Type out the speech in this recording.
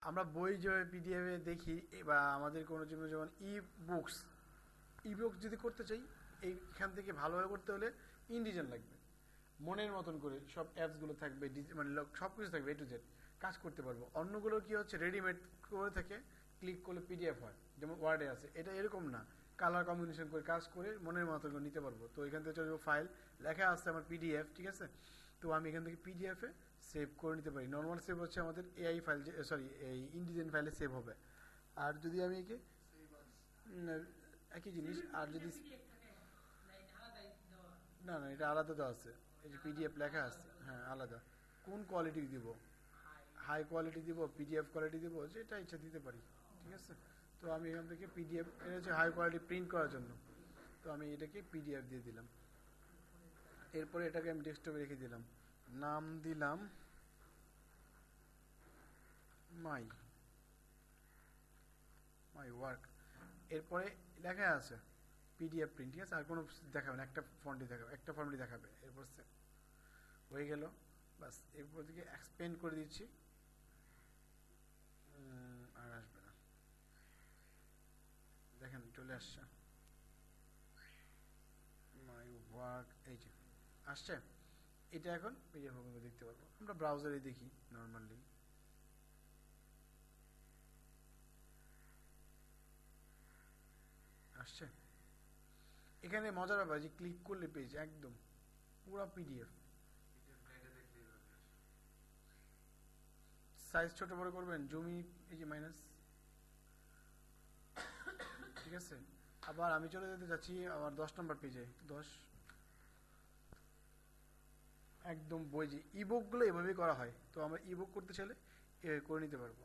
আমরা বই যে পিডিএফে দেখি বা আমাদের কোনো জন্য যেমন ই বুকস যদি করতে চাই এইখান থেকে ভালোভাবে করতে হলে ইনডিজাইন লাগবে। মনের মতন করে সব অ্যাপসগুলো থাকবে, মানে সব কিছু থাকবে এ টু জেড, কাজ করতে পারবো। অন্যগুলো কি হচ্ছে রেডিমেড করে থাকে, ক্লিক করলে পিডিএফ হয়, যেমন ওয়ার্ডে আছে। এটা এরকম না, কালার কম্বিনেশন করে কাজ করে মনের মতন করে নিতে পারবো। তো এখান থেকে চলে যাবো ফাইল, লেখা আছে আমার পিডিএফ, ঠিক আছে। তো আমি এখান থেকে পিডিএফে সেভ করে নিতে পারি। নর্মাল সেভ হচ্ছে আমাদের এআই ফাইল, সরি এই ইনডিজাইন ফাইলে সেভ হবে। আর যদি আমি একে একই জিনিস, আর যদি না না এটা আলাদা দেওয়া আছে, এই যে পিডিএফ লেখা আছে, হ্যাঁ আলাদা। কোন কোয়ালিটি দিব, হাই কোয়ালিটি দিব, পিডিএফ কোয়ালিটি দিব, যেটা ইচ্ছা দিতে পারি, ঠিক আছে। তো আমি এখান থেকে পিডিএফ, এটা হচ্ছে হাই কোয়ালিটি প্রিন্ট করার জন্য, তো আমি এটাকে পিডিএফ দিয়ে দিলাম। এরপরে এটাকে আমি ডেস্কটপে রেখে দিলাম, নাম দিলাম মাই মাই ওয়ার্ক। এরপরে লেখা আছে পিডিএফ প্রিন্ট, ঠিক আছে। আর কোনো দেখাবে না, একটা ফন্টই দেখাবে, একটা ফর্মেটই দেখাবে। এরপর হয়ে গেল, বাস। এরপর থেকে এক্সপেন্ড করে দিচ্ছি, আর আসবে না, দেখেন চলে আসছে মাই ওয়ার্ক, এই যে আসছে। এটা এখন পিডিএফ দেখতে পারবো, আমরা ব্রাউজারে দেখি নর্মালি। আসছে। এখানে মজার ব্যাপার যে ক্লিক করলে পেজ একদম পুরো পিডিএফ। সাইজ ছোট বড় করবেন, জুমি, এই যে মাইনাস, ঠিক আছে। আবার আমি চলে যেতে চাচ্ছি আবার 10 নম্বর পেজে, 10, একদম বই যে ইবুকগুলো এভাবেই করা হয়, তো আমরা ইবুক করতে চাইলে এভাবে করে নিতে পারবো।